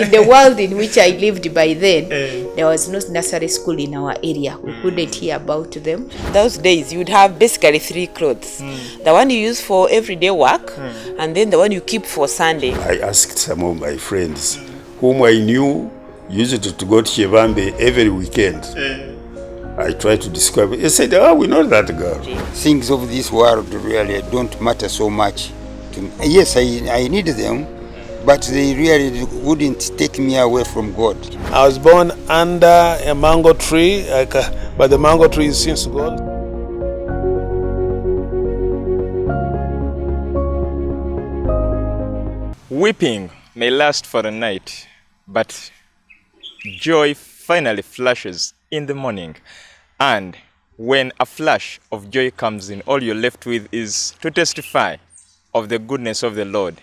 In the world in which I lived by then, there was no nursery school in our area. We couldn't hear about them. Those days, you'd have basically 3 clothes. The one you use for everyday work, and then the one you keep for Sunday. I asked some of my friends whom I knew used to go to Chevambe every weekend. I tried to describe it. They said, oh, we know that girl. Things of this world really don't matter so much to me. Yes, I need them, but they really wouldn't take me away from God. I was born under a mango tree, but the mango tree is since gone. Weeping may last for a night, but joy finally flashes in the morning. And when a flash of joy comes in, all you're left with is to testify of the goodness of the Lord.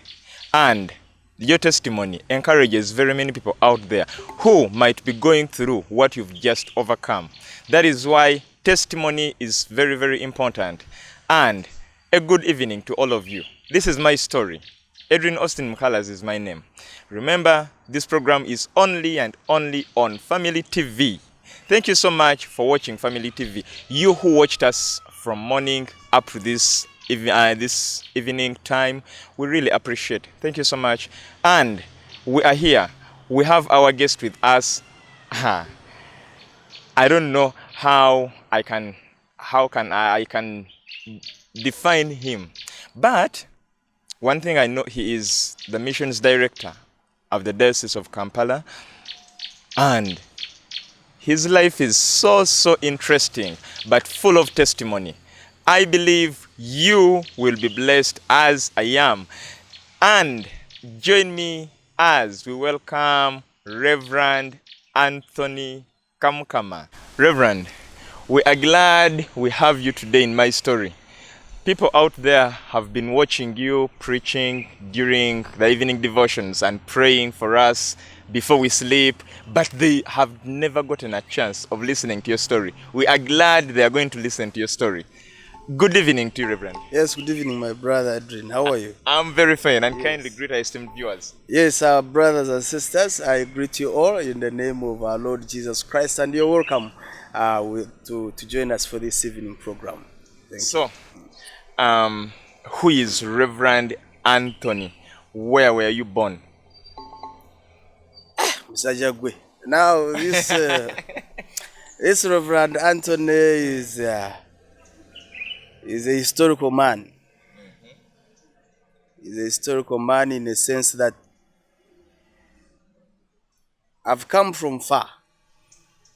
And your testimony encourages very many people out there who might be going through what you've just overcome. That is why testimony is very, very important. And a good evening to all of you. This is my story. Edwin Austin Mukhalas is my name. Remember, this program is only and only on Family TV. Thank you so much for watching Family TV. You who watched us from morning up to this evening time, we really appreciate. Thank you so much. And we are here. We have our guest with us. I don't know how I can define him, but one thing I know, he is the missions director of the Diocese of Kampala, and his life is so interesting, but full of testimony. I believe you will be blessed as I am. And join me as we welcome Rev Anthony Kamukama. Reverend, we are glad we have you today in my story. People out there have been watching you preaching during the evening devotions and praying for us before we sleep, but they have never gotten a chance of listening to your story. We are glad they are going to listen to your story. Good evening to you, Reverend. Yes, good evening, my brother Adrian. How are you? I'm very fine, and kindly greet our esteemed viewers. Yes, our brothers and sisters, I greet you all in the name of our Lord Jesus Christ, and you're welcome to join us for this evening program. Thank you. Who is Reverend Anthony? Where were you born? Mr. Jagwe. Now, this Reverend Anthony is a historical man. He's a historical man in the sense that I've come from far.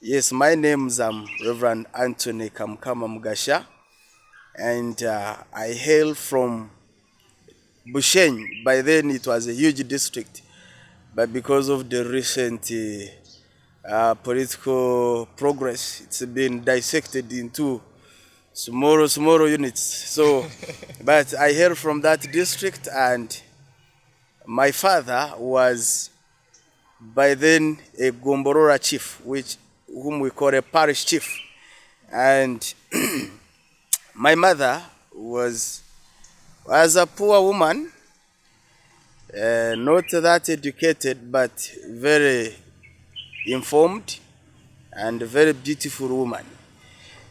Yes, my name's Reverend Anthony Kamukama Mugasha, and I hail from Bushenyi. By then it was a huge district, but because of the recent political progress, it's been dissected into smaller units. So, but I hail from that district, and my father was by then a Gomborora chief, whom we call a parish chief, and my mother was a poor woman, not that educated, but very informed and a very beautiful woman.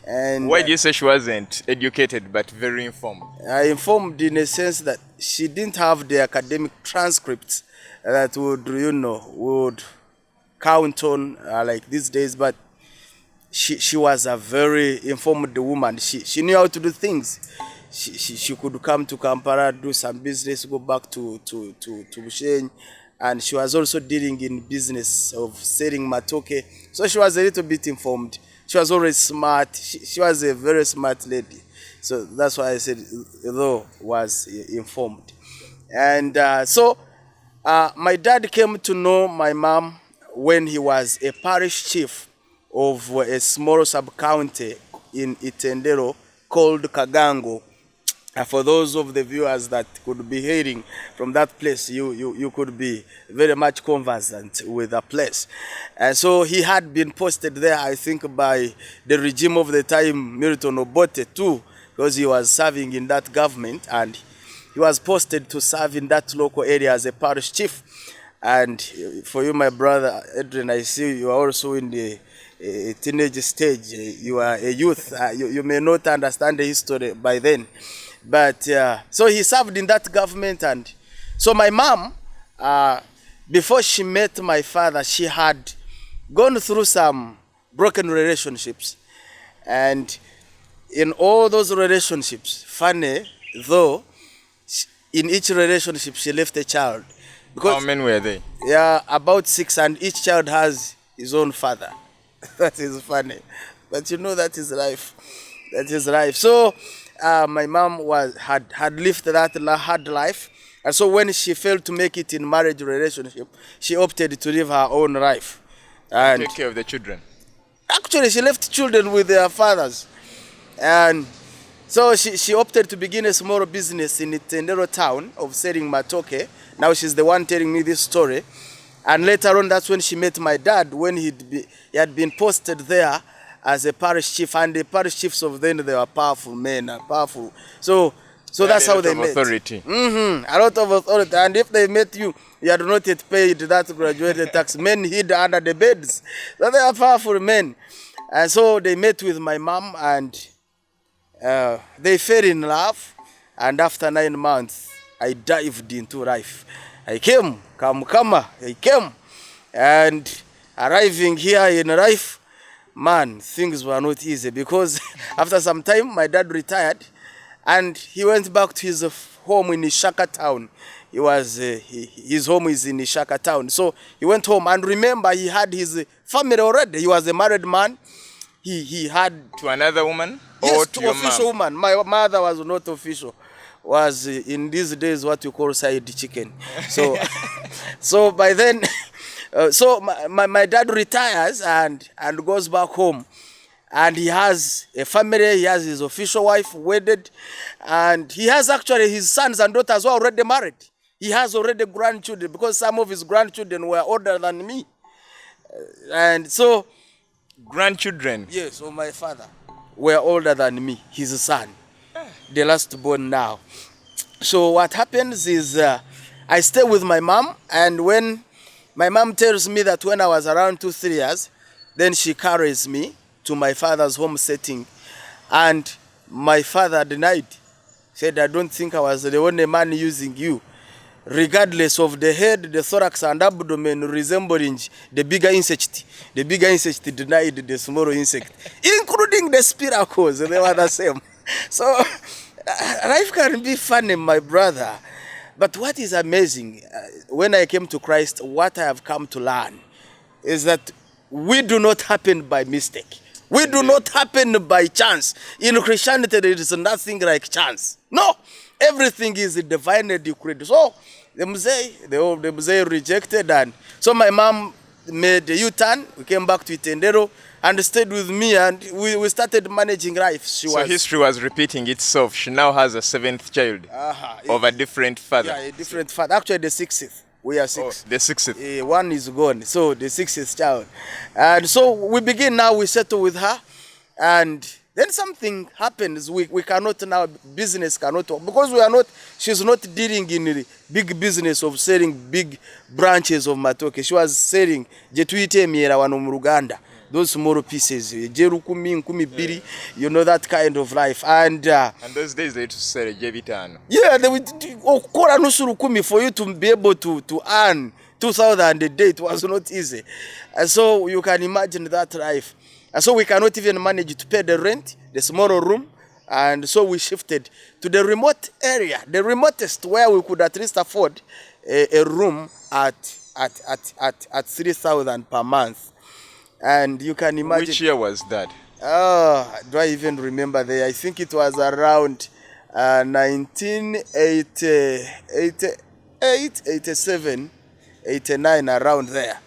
And why do you say she wasn't educated but very informed? Informed in a sense that she didn't have the academic transcripts that would count on like these days, but she was a very informed woman. She knew how to do things. She could come to Kampala, do some business, go back to Bushenyi, and she was also dealing in business of selling matoke. So she was a little bit informed. She was always smart. She was a very smart lady. So that's why I said, though, was informed. And my dad came to know my mom when he was a parish chief of a small sub-county in Itendero called Kagango. For those of the viewers that could be hearing from that place, you could be very much conversant with the place. And so he had been posted there, I think, by the regime of the time, Milton Obote too, because he was serving in that government, and he was posted to serve in that local area as a parish chief. And for you, my brother Adrian, I see you are also in the teenage stage. You are a youth. You may not understand the history by then. But so he served in that government. And so my mom, before she met my father, she had gone through some broken relationships. And in all those relationships, funny though, in each relationship she left a child. How many were they? Yeah, about 6, and each child has his own father. That is funny. But you know, that is life. That is life. So my mom had lived that hard life. And so when she failed to make it in marriage relationship, she opted to live her own life. And Take care of the children. actually, she left children with their fathers. And so she opted to begin a small business in Tendero town of selling matoke. Now she's the one telling me this story. And later on, that's when she met my dad, when he had been posted there as a parish chief. And the parish chiefs of then, they were powerful men, powerful. So that's how they met. Authority. A lot of authority. And if they met you, you had not yet paid that graduated tax. Men hid under the beds. So they are powerful men. And so they met with my mom, and they fell in love. And after 9 months, I dived into life. I came, Kamukama, I came. And arriving here in life, man, things were not easy, because after some time, my dad retired, and he went back to his home in Ishaka town. He was his home is in Ishaka town. So he went home, and remember, he had his family already. He was a married man. He had To another woman? yes, Or to your official mom? woman. My mother was not official. Was in these days what you call side chicken. So so by then, so my dad retires and goes back home. And he has a family, he has his official wife wedded, and he has actually his sons and daughters who are already married. He has already grandchildren, because some of his grandchildren were older than me. And so, Grandchildren? yes, so my father were older than me, his son, the last born now. So what happens is I stay with my mom, and when my mom tells me that when I was around 2-3 years, then she carries me to my father's home setting. And my father denied. Said, I don't think I was the only man using you. Regardless of the head, the thorax and abdomen resembling the bigger insect. The bigger insect denied the smaller insect, including the spiracles. They were the same. So life can be funny, my brother. But what is amazing, when I came to Christ, what I have come to learn is that we do not happen by mistake. We do not happen by chance. In Christianity, there is nothing like chance. No, everything is divinely decreed. So the Mzee rejected, and so my mom made a U-turn. We came back to Itendero and stayed with me, and we started managing life. So history was repeating itself. She now has a 7th child of a different father. Yeah, a different father. Actually, the 6th. We are 6. Oh, the 6th. One is gone, so the 6th child. And so we begin now, we settle with her, and then something happens. We cannot now, business cannot work, because she's not dealing in the big business of selling big branches of matoke. She was selling jetuite miera wano mu Ruganda, those small pieces, jeru 10, 12, you know, that kind of life. And those days they used to sell jebitano. yeah, they would okora nusuru 10 for you to be able to earn 2,000 a day. It was not easy. And so you can imagine that life. And so we cannot even manage to pay the rent, the smaller room. And so we shifted to the remote area, the remotest, where we could at least afford a room at 3,000 per month. And you can imagine. Which year was that? Do I even remember there? I think it was around 1988, 87, 89, around there.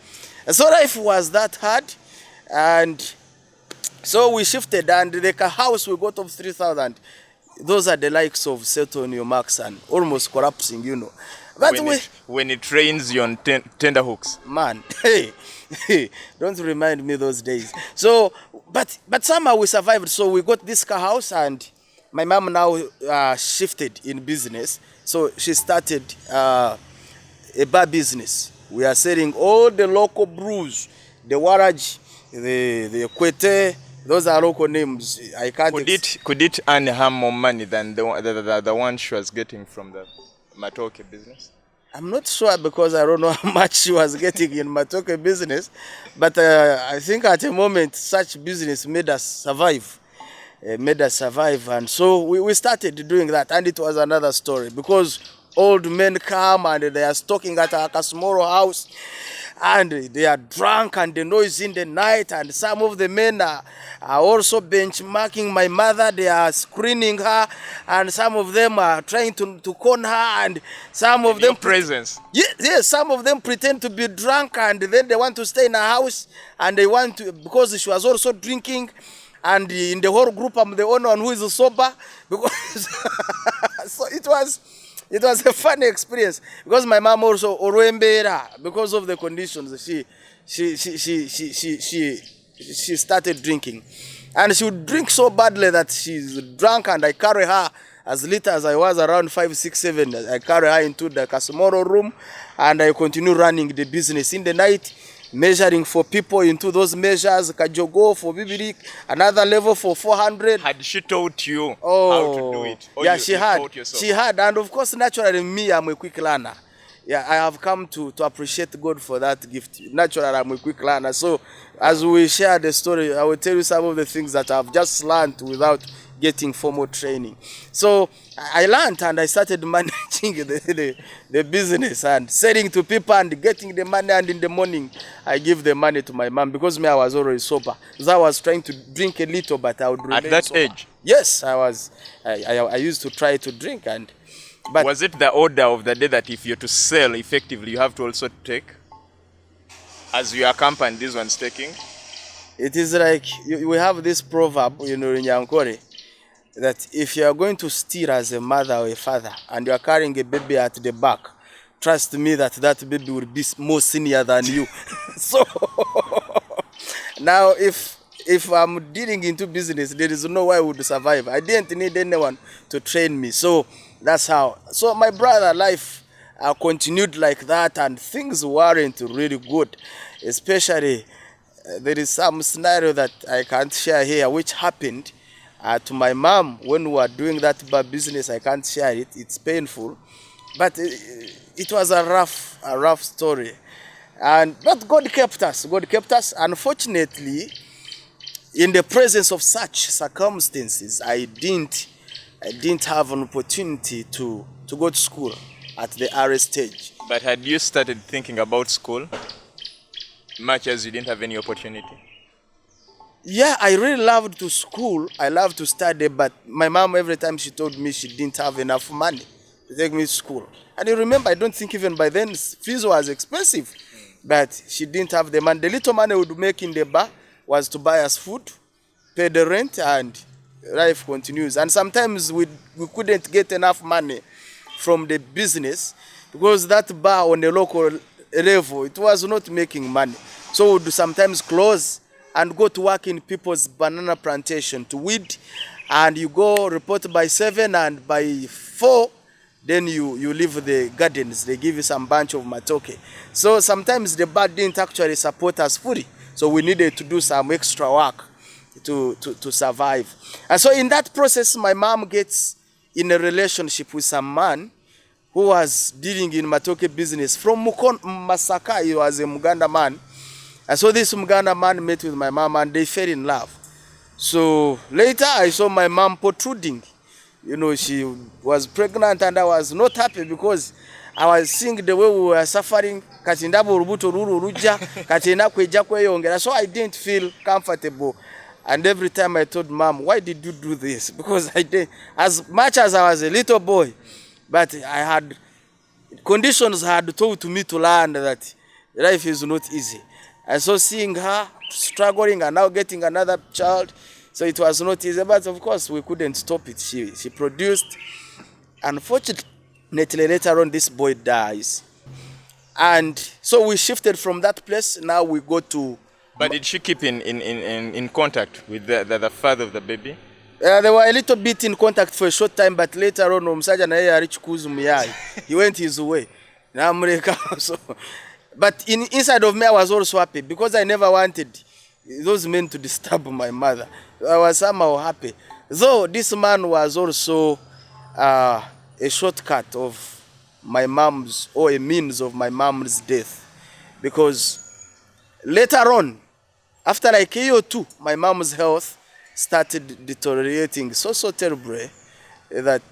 And so life was that hard. And so we shifted, and the house we got of 3,000, those are the likes of set on your marks and almost collapsing, you know. But when it rains, you're on tender hooks. Man, hey, don't remind me those days. So, but somehow we survived. So we got this car house, and my mom now shifted in business. So she started a bar business. We are selling all the local brews, the Waraj, the Kwete. Those are local names. I can't. Could it earn her more money than the one she was getting from the Matoke business? I'm not sure because I don't know how much she was getting in Matoke business, but I think at the moment such business made us survive. And so we started doing that, and it was another story because old men come and they are stocking at a small house, and they are drunk and the noise in the night, and some of the men are also benchmarking my mother. They are screening her, and some of them are trying to con her, and some of them presence. Yes, some of them pretend to be drunk, and then they want to stay in a house, and they want to, because she was also drinking, and in the whole group I'm the only one who is sober, because so it was a funny experience, because my mom also Orwembera, because of the conditions she started drinking, and she would drink so badly that she's drunk, and I carry her as little as I was, around 5, 6, 7. I carry her into the Casimoro room, and I continue running the business in the night, measuring for people into those measures, Kajogo for Bibirik, another level for 400. Had she taught you how to do it? Or Yeah, you she had. taught yourself? She had, and of course, naturally, me, I'm a quick learner. Yeah, I have come to appreciate God for that gift. Naturally, I'm a quick learner. So, as we share the story, I will tell you some of the things that I've just learned without getting formal training. So I learned, and I started managing the business and selling to people and getting the money, and in the morning I give the money to my mom, because me, I was already sober. So I was trying to drink a little, but I would remain At that sober. age? Yes, I used to try to drink, but was it the order of the day that if you're to sell effectively, you have to also take? As you accompany this one's taking? it is like we have this proverb, in Yankore, that if you are going to steal as a mother or a father and you are carrying a baby at the back, trust me that baby will be more senior than you. So now if I'm dealing into business, there is no way I would survive. I didn't need anyone to train me. So that's how. So my brother life continued like that, and things weren't really good. Especially there is some scenario that I can't share here which happened to my mom when we were doing that business. I can't share it. It's painful, but it was a rough story. But God kept us. God kept us. Unfortunately, in the presence of such circumstances, I didn't have an opportunity to go to school at the early stage. But had you started thinking about school, much as you didn't have any opportunity? Yeah, I really loved to school. I loved to study, but my mom, every time she told me she didn't have enough money to take me to school. And you remember, I don't think even by then fees was expensive, but she didn't have the money. The little money we would make in the bar was to buy us food, pay the rent, and life continues. And sometimes we couldn't get enough money from the business, because that bar on the local level, it was not making money. So we would sometimes close and go to work in people's banana plantation to weed, and you go report by 7, and by 4, then you leave the gardens. They give you some bunch of matoke. So sometimes the bar didn't actually support us fully, so we needed to do some extra work to survive. And so in that process, my mom gets in a relationship with some man who was dealing in matoke business from Masaka. He was a Muganda man. And so this Muganda man met with my mom, and they fell in love. So later I saw my mom protruding. She was pregnant, and I was not happy because I was seeing the way we were suffering. So I didn't feel comfortable. And every time I told Mom, why did you do this? Because I did, as much as I was a little boy, but conditions had told me to learn that life is not easy. And so seeing her struggling and now getting another child, so it was not easy. But of course, we couldn't stop it. She produced. Unfortunately, later on, this boy dies. And so we shifted from that place. Now we go to... But did she keep in contact with the father of the baby? They were a little bit in contact for a short time, but later on, he went his way. So But inside of me, I was also happy because I never wanted those men to disturb my mother. I was somehow happy. Though this man was also a shortcut of my mom's, or a means of my mom's death. Because later on, after like a year or two, my mom's health started deteriorating so terribly that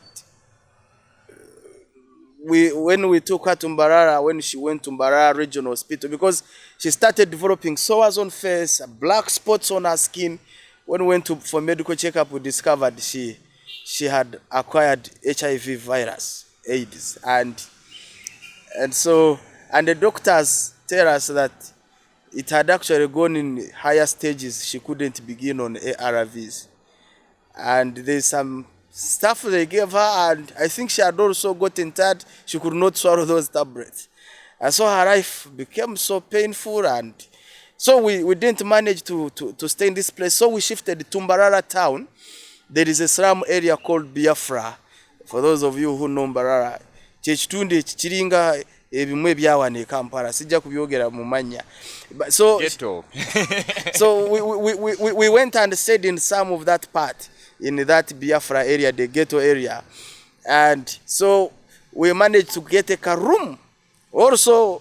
when we took her to Mbarara, when she went to Mbarara Regional Hospital, because she started developing sores on face, black spots on her skin. When we went for medical checkup, we discovered she had acquired HIV virus, AIDS, and the doctors tell us that it had actually gone in higher stages. She couldn't begin on ARVs, and there's some stuff they gave her, and I think she had also gotten tired. She could not swallow those tablets, and so her life became so painful, and so we didn't manage to stay in this place. So we shifted to Mbarara town. There is a slum area called Biafra. For those of you who know Mbarara, chechitunde chiringa ebimwe byawane Kampala sijja kubyogera mu manya. So so we went and stayed in some of that part, in that Biafra area, the ghetto area. And so we managed to get a room, also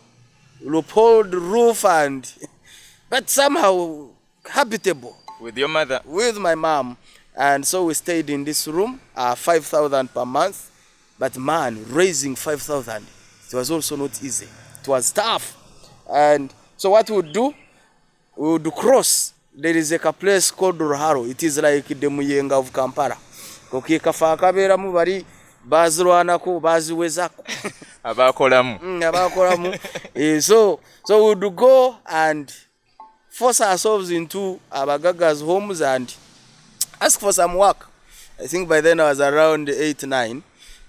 loopholed roof, and but somehow habitable. With your mother? With my mom. And so we stayed in this room, 5,000 per month. But man, raising 5,000, it was also not easy. It was tough. And so what we would do, we would cross. There is a place called Ruharo. It is like the Muyenga of Kampala. Koki kafa kabera mu bari bazirwanako baziwezako. Abakolamu. Abakolamu. So we would go and force ourselves into Abagaga's homes and ask for some work. I think by then I was around 8, 9.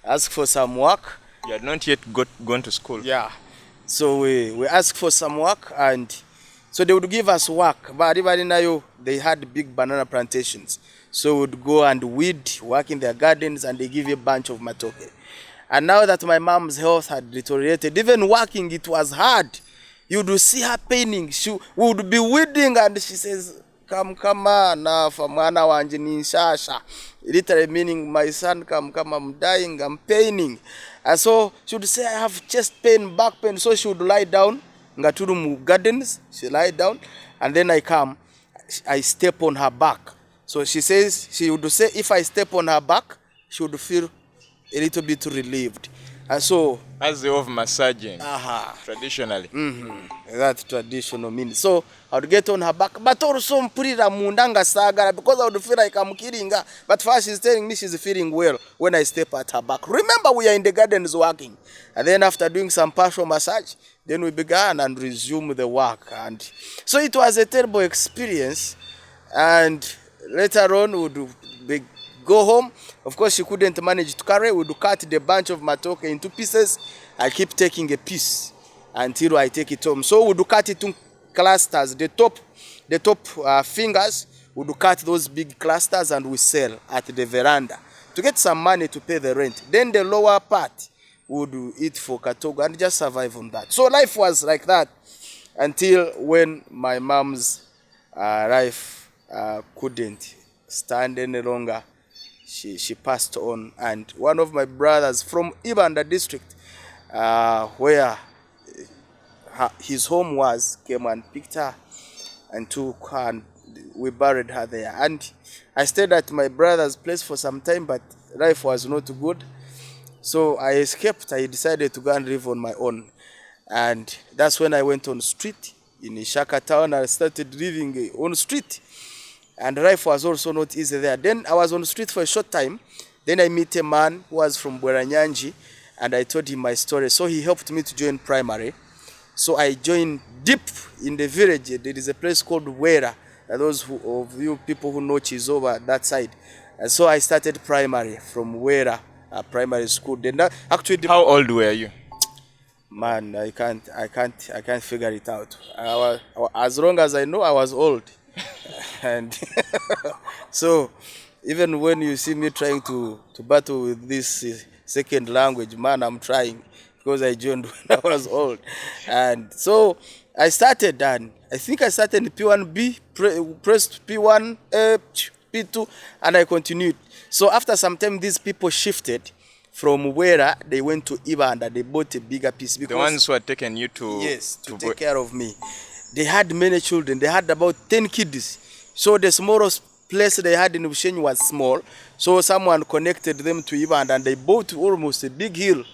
Ask for some work. You had not yet gone to school. Yeah. So we asked for some work, and so they would give us work. But they had big banana plantations. So we would go and weed, work in their gardens, and they give you a bunch of matoke. And now that my mom's health had deteriorated, even working, it was hard. You would see her paining. She would be weeding, and she says, Kamukama na famwana wanje ni nshasha. Literally meaning, my son, Kamukama, I'm dying, I'm paining. And so she would say, I have chest pain, back pain. So she would lie down, Ngaturumu Gardens, she lie down, and then I come, I step on her back. So she would say, if I step on her back, she would feel a little bit relieved. And so, as the of massaging, traditionally. That traditional means. So I would get on her back, but also mpurira mundanga sagara, because I would feel like I'm killing her. But first she's telling me she's feeling well when I step at her back. Remember, we are in the gardens working. And then after doing some partial massage, then we began and resumed the work. And so it was a terrible experience. And later on, we would go home. Of course, she couldn't manage to carry. We would cut the bunch of matoke into pieces. I keep taking a piece until I take it home. So we would cut it into clusters. The top fingers, we would cut those big clusters and we sell at the veranda to get some money to pay the rent. Then the lower part, we would eat for katogo and just survive on that. So life was like that until when my mom's life couldn't stand any longer. She passed on, and one of my brothers from Ibanda district, where his home was, came and picked her and took her, and we buried her there. And I stayed at my brother's place for some time, but life was not good. So I escaped. I decided to go and live on my own. And that's when I went on street in Ishaka town. I started living on street. And life was also not easy there. Then I was on the street for a short time. Then I met a man who was from Bweranyanji, and I told him my story. So he helped me to join primary. So I joined deep in the village. There is a place called Wera. Those of you people who know Chizoba, that side. And so I started primary from Wera primary school. Then actually, how old were you? Man, I can't figure it out. As long as I know, I was old. And so even when you see me trying to battle with this second language, man, I'm trying, because I joined when I was old. And so I started, and I think I started in P1B, pressed P1A, P2, and I continued. So after some time, these people shifted from Wera, they went to Ibanda, they bought a bigger piece. Because the ones who had taken you to... Yes, to take care of me. They had many children. They had about 10 kids. So the smallest place they had in Bushenyi was small. So someone connected them to Ibanda, and they bought almost a big hill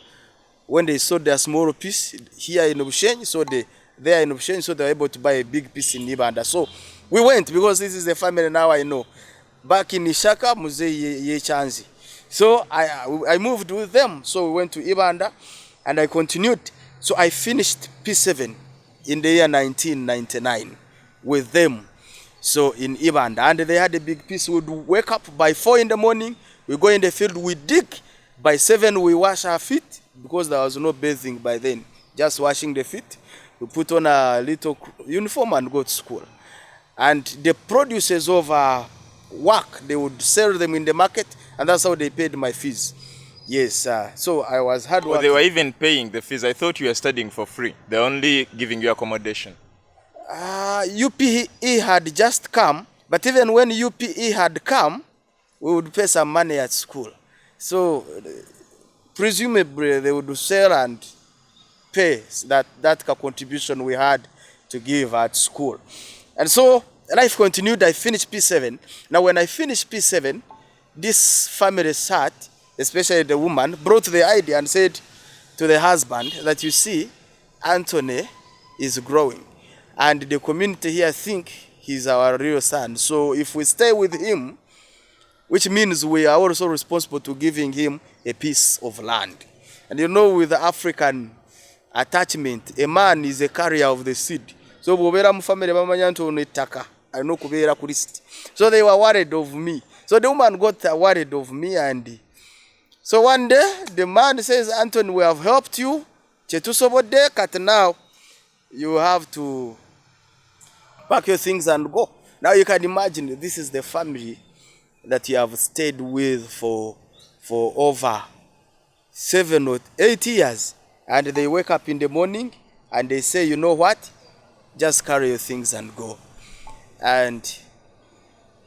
when they saw their small piece here in Bushenyi. So they are in Bushenyi, so they were able to buy a big piece in Ibanda. So we went, because this is the family now I know. Back in Ishaka, Muzei Yechanzi. So I moved with them. So we went to Ibanda, and I continued. So I finished P7 in the year 1999 with them. So in Ibanda, and they had a big piece. We'd wake up by 4 in the morning, we go in the field, we dig. By 7 we wash our feet, because there was no bathing by then, just washing the feet. We put on a little uniform and go to school. And the producers of work, they would sell them in the market, and that's how they paid my fees. Yes, so I was hard working. Oh, they were even paying the fees. I thought you were studying for free. They're only giving you accommodation. UPE had just come, but even when UPE had come, we would pay some money at school. So presumably they would sell and pay that contribution we had to give at school. And so life continued. I finished P7. Now when I finished P7, this family sat, especially the woman, brought the idea and said to the husband that, you see, Anthony is growing. And the community here think he's our real son. So if we stay with him, which means we are also responsible to giving him a piece of land. And you know, with the African attachment, a man is a carrier of the seed. So I know kubera kuristi. So they were worried of me. So the woman got worried of me, and so one day the man says, Anthony, we have helped you. Chetusobode kat now you have to pack your things and go. Now you can imagine, this is the family that you have stayed with for over 7 or 8 years. And they wake up in the morning and they say, you know what? Just carry your things and go. And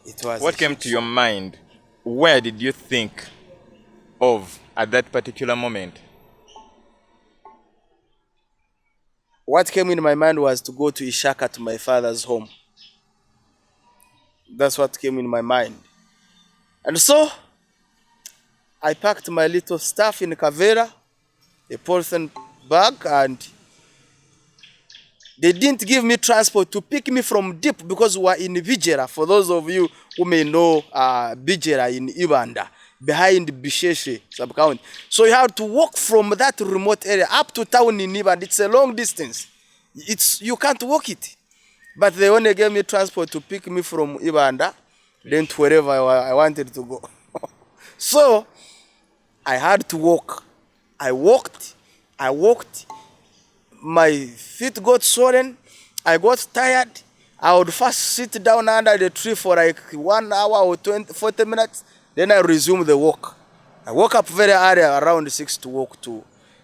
it was... What came to your mind? Where did you think of at that particular moment? What came in my mind was to go to Ishaka, to my father's home. That's what came in my mind. And so I packed my little stuff in Kavera, a polythene bag, and they didn't give me transport to pick me from deep, because we were in Bijera. For those of you who may know Bijera in Ibanda, behind Bisheshe sub-county. So you have to walk from that remote area up to town in Ibanda. It's a long distance. You can't walk it. But they only gave me transport to pick me from Ibanda, then to wherever I wanted to go. So I had to walk. I walked. My feet got swollen. I got tired. I would first sit down under the tree for like 1 hour or 40 minutes. Then I resumed the walk. I woke up very early, around 6, to walk to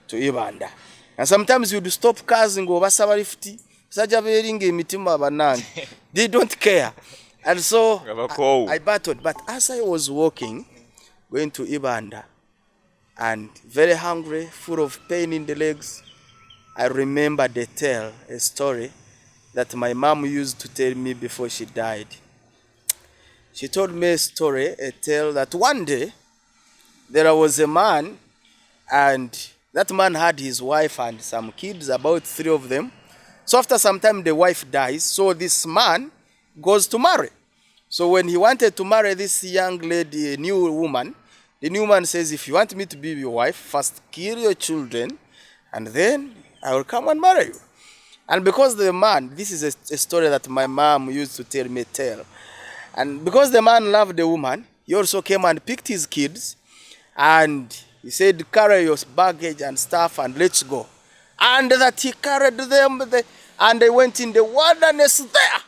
Ibanda. And sometimes you'd stop cars and go, they don't care. And so I battled. But as I was walking, going to Ibanda, and very hungry, full of pain in the legs, I remembered a story that my mom used to tell me before she died. She told me a tale that one day there was a man, and that man had his wife and some kids, about 3 of them. So after some time, the wife dies, so this man goes to marry. So when he wanted to marry this young lady, a new woman, the new man says, if you want me to be your wife, first kill your children, and then I will come and marry you. And because the man, this is a story that my mom used to tell me tale. And because the man loved the woman, he also came and picked his kids, and he said, carry your baggage and stuff and let's go. And that he carried them, and they went in the wilderness there.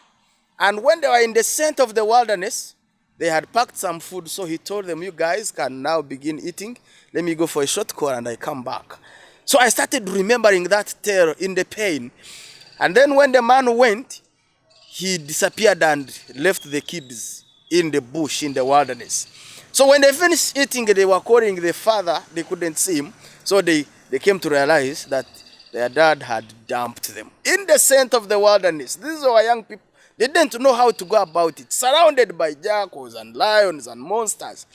And when they were in the center of the wilderness, they had packed some food, so he told them, you guys can now begin eating. Let me go for a short call and I come back. So I started remembering that tale in the pain. And then when the man went, he disappeared and left the kids in the bush, in the wilderness. So when they finished eating, they were calling the father. They couldn't see him. So they came to realize that their dad had dumped them in the scent of the wilderness. These were young people. They didn't know how to go about it, surrounded by jackals and lions and monsters.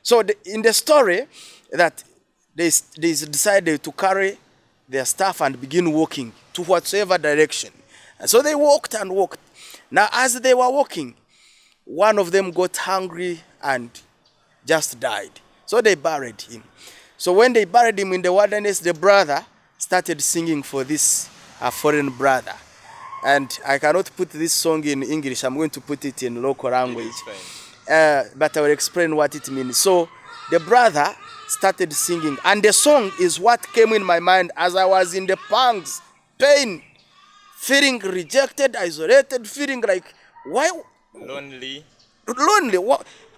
So in the story, that they decided to carry their staff and begin walking to whatsoever direction. And so they walked and walked. Now, as they were walking, one of them got hungry and just died. So they buried him. So when they buried him in the wilderness, the brother started singing for this foreign brother. And I cannot put this song in English. I'm going to put it in local language. But I will explain what it means. So the brother started singing. And the song is what came in my mind as I was in the pangs, pain, feeling rejected, isolated, feeling like, why? Lonely.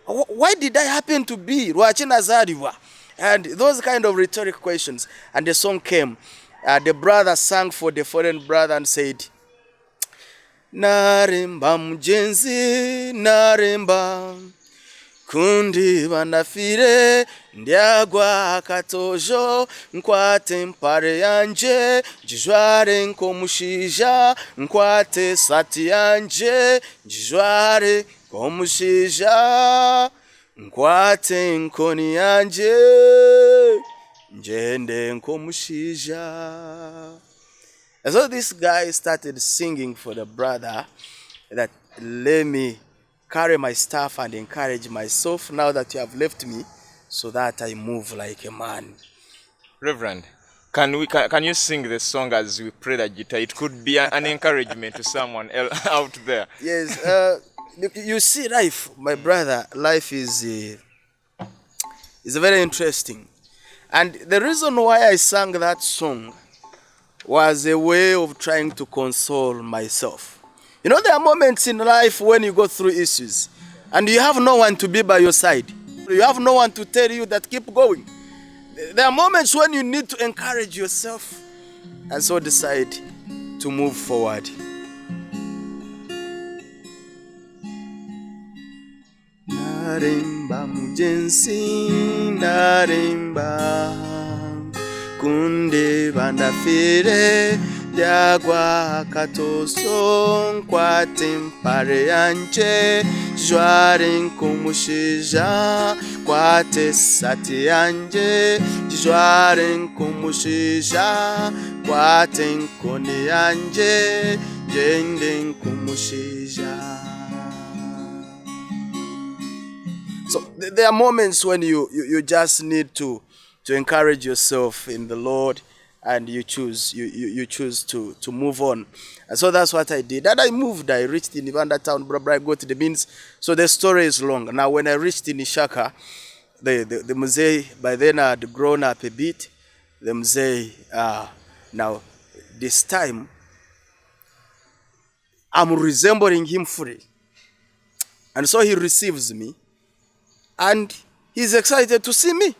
Why did I happen to be Rwachina Zariwa? And those kind of rhetoric questions. And the song came. The brother sang for the foreign brother and said, Naremba mujenzi, naremba, kundi vanafire, ndiagwa katojo, nkwate mpare yanje, jijware nkomushija, nkwate sati yanje, jijware nkomushija, nkwate nkoni yanje, njende nkomushija. And so this guy started singing for the brother that, let me carry my staff and encourage myself now that you have left me, so that I move like a man. Reverend, can you sing the song as we play the guitar? It could be an encouragement to someone else out there. Yes, you see, life, my brother, life is very interesting. And the reason why I sang that song was a way of trying to console myself. You know, there are moments in life when you go through issues and you have no one to be by your side. You have no one to tell you that keep going. There are moments when you need to encourage yourself and so decide to move forward. Naremba mujensi, naremba, kunde vandafire, diagwa katoso, nkwate mpare yanje, jware nkomushija, kwate sati yanje, jware nkomushija, kwate nkoni yanje, jende nkomushija. So there are moments when you just need to encourage yourself in the Lord, and you choose to move on. And so that's what I did. And I moved. I reached in Ivanda town, I got the beans. So the story is long. Now when I reached in Ishaka, the Mzee by then had grown up a bit. The Mzee, now this time, I'm resembling him fully. And so he receives me. And he's excited to see me.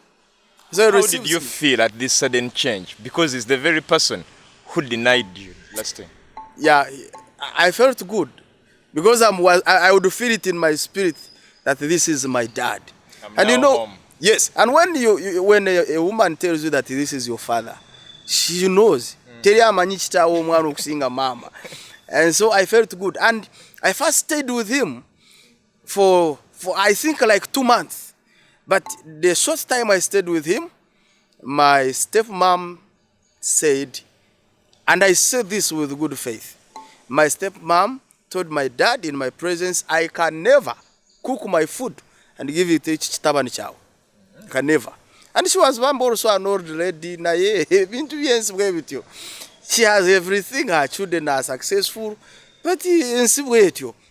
So how did you feel at this sudden change? Because he's the very person who denied you last time. Yeah, I felt good. Because I would feel it in my spirit that this is my dad. And you know, home. Yes. And when when a woman tells you that this is your father, she knows. Mama. And so I felt good. And I first stayed with him for I think like 2 months. But the short time I stayed with him, my stepmom said, and I said this with good faith, my stepmom told my dad in my presence, I can never cook my food and give it to each tabani chow. I can never. And she was also an old lady. She has everything. Her children are successful. But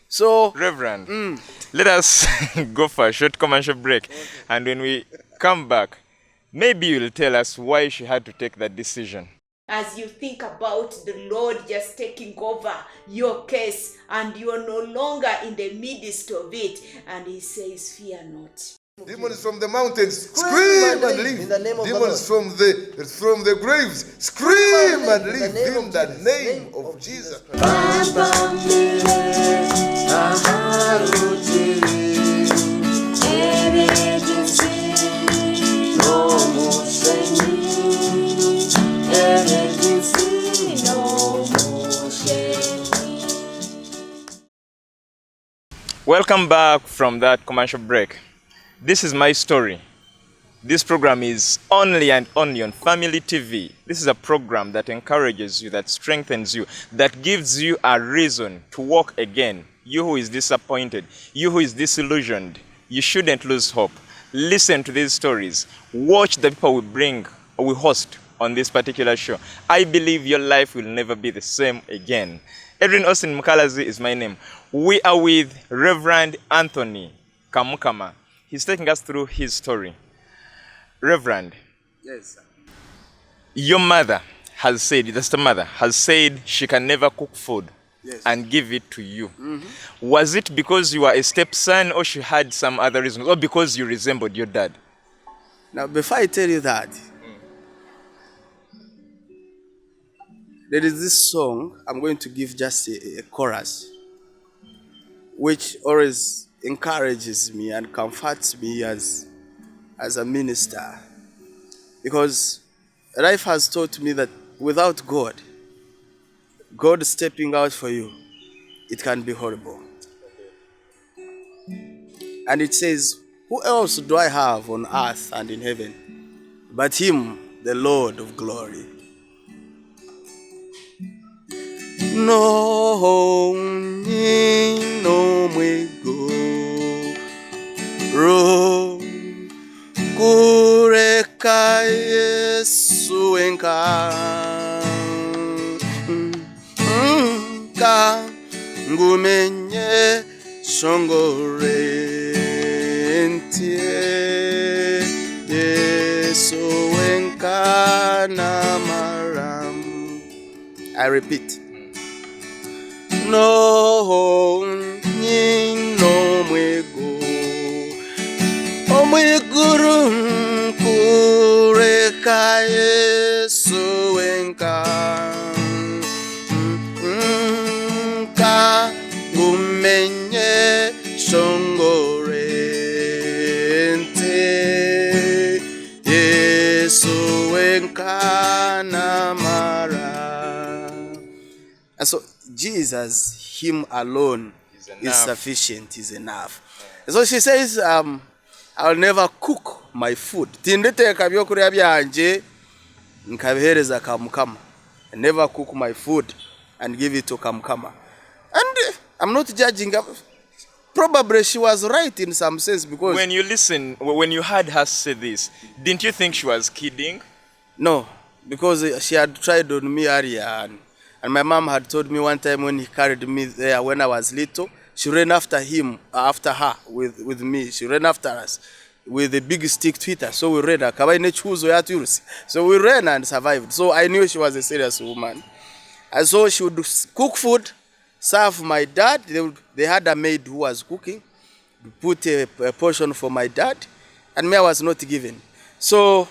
so, Reverend, let us go for a short commercial break. Okay. And when we come back, maybe you'll tell us why she had to take that decision. As you think about the Lord just taking over your case and you're no longer in the midst of it, and he says, fear not. Demons from the mountains, scream and leave. In the name of the Demons from the graves, scream and leave in the name of Jesus. Welcome back from that commercial break. This is my story. This program is only and only on Family TV. This is a program that encourages you, that strengthens you, that gives you a reason to walk again. You who is disappointed, you who is disillusioned, you shouldn't lose hope. Listen to these stories. Watch the people we host on this particular show. I believe your life will never be the same again. Edwin Austin Mukalazi is my name. We are with Rev Anthony Kamukama. He's taking us through his story. Reverend. Yes, sir. Your mother has said, the stepmother has said she can never cook food, yes, and give it to you. Was it because you were a stepson, or she had some other reasons, or because you resembled your dad? Now, before I tell you that, there is this song, I'm going to give just a chorus, which always encourages me and comforts me as a minister. Because life has taught me that without God stepping out for you, it can be horrible. And it says, who else do I have on earth and in heaven but him, the Lord of glory? No, no me go, ro, kureka Yesu enka, ka ngumenye shongore entie Yesu enka na maram. I repeat. No, no mwego, omweguru kureka Yesu enka, ka ngumenye shongore ente Yesu enka na mara. And so Jesus, him alone, is sufficient, is enough. So she says, I'll never cook my food. Tindete kabyokurya byanje nkabihereza Kamukama. I never cook my food and give it to Kamukama. And I'm not judging. Probably she was right in some sense, because when you heard her say this, didn't you think she was kidding? No, because she had tried on me earlier, and my mom had told me one time when he carried me there when I was little, she ran after her with me. She ran after us with a big stick to hit her. So we ran. So we ran and survived. So I knew she was a serious woman. And so she would cook food, serve my dad. They had a maid who was cooking, put a portion for my dad, and me I was not given. So,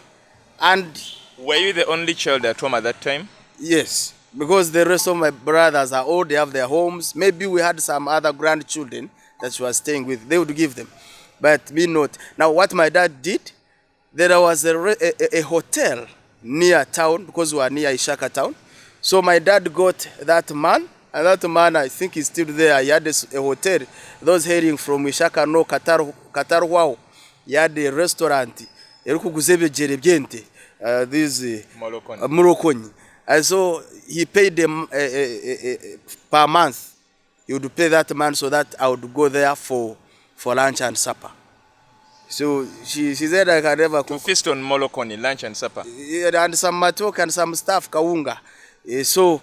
and... Were you the only child at home at that time? Yes. Because the rest of my brothers are old, they have their homes. Maybe we had some other grandchildren that she was staying with. They would give them, but me not. Now, what my dad did, there was a hotel near town, because we were near Ishaka town. So my dad got that man, and that man, I think, is still there. He had a hotel. Those heading from Ishaka, no, Qatar, wow. He had a restaurant. This Moroccan. And so he paid them per month. He would pay that man so that I would go there for lunch and supper. So she said I can never cook. To feast on molokoni, lunch and supper. Yeah, and some matok and some stuff, kaunga. So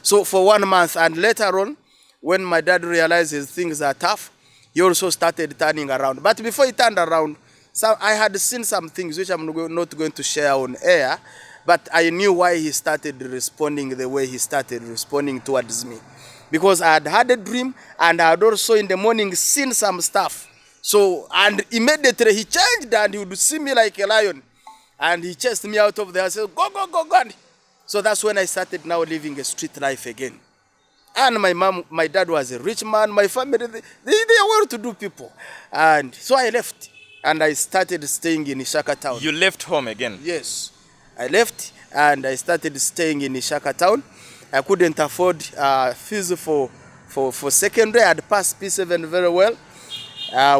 so for 1 month. And later on, when my dad realizes things are tough, he also started turning around. But before he turned around, I had seen some things which I'm not going to share on air. But I knew why he started responding the way he started responding towards me. Because I had had a dream, and I had also in the morning seen some stuff So, and immediately he changed and he would see me like a lion. And he chased me out of there and said, go, go, go, go. So that's when I started now living a street life again. And my dad was a rich man. My family, they are well-to-do people. And so I left. And I started staying in Ishaka town. You left home again? Yes. I left and I started staying in Ishaka town. I couldn't afford fees for secondary. I had passed P7 very well.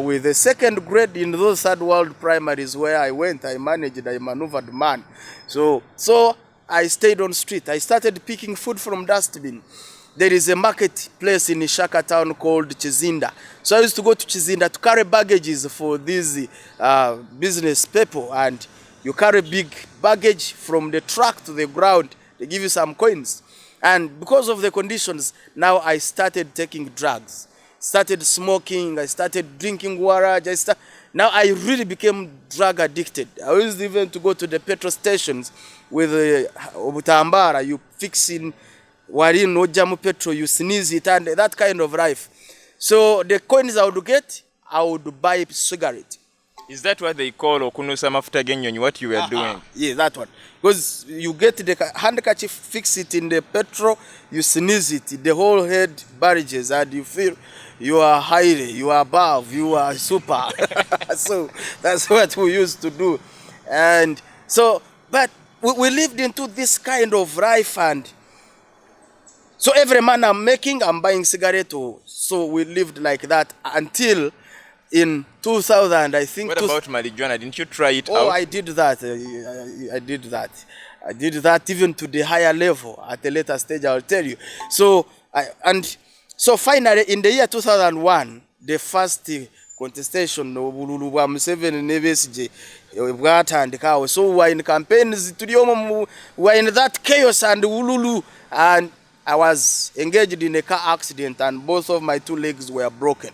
With the second grade in those third world primaries where I went, I maneuvered man. So I stayed on street. I started picking food from dustbin. There is a marketplace in Ishaka town called Chizinda. So I used to go to Chizinda to carry baggages for these business people. And you carry big baggage from the truck to the ground. They give you some coins. And because of the conditions, now I started taking drugs. Started smoking, I started drinking water. Now I really became drug addicted. I used even to go to the petrol stations with Obutambara, you fix in Warin Ojamu petrol, you sneeze it, and that kind of life. So the coins I would get, I would buy a cigarette. Is that what they call okunusa mafuta genyonyi, what you were doing? Yeah, that one. Because you get the handkerchief, fix it in the petrol, you sneeze it, the whole head barrages, and you feel you are high, you are above, you are super. So that's what we used to do. And so, but we lived into this kind of life, and so every man I'm buying cigarette. So we lived like that until in 2000, I think. What about marijuana? Didn't you try it out? Oh, I did that. I did that. I did that even to the higher level. At a later stage, I'll tell you. So finally, in the year 2001, the first contestation of Bululu Museveni Nevesije, so we were in campaigns, we were in that chaos and Ululu, and I was engaged in a car accident, and both of my two legs were broken.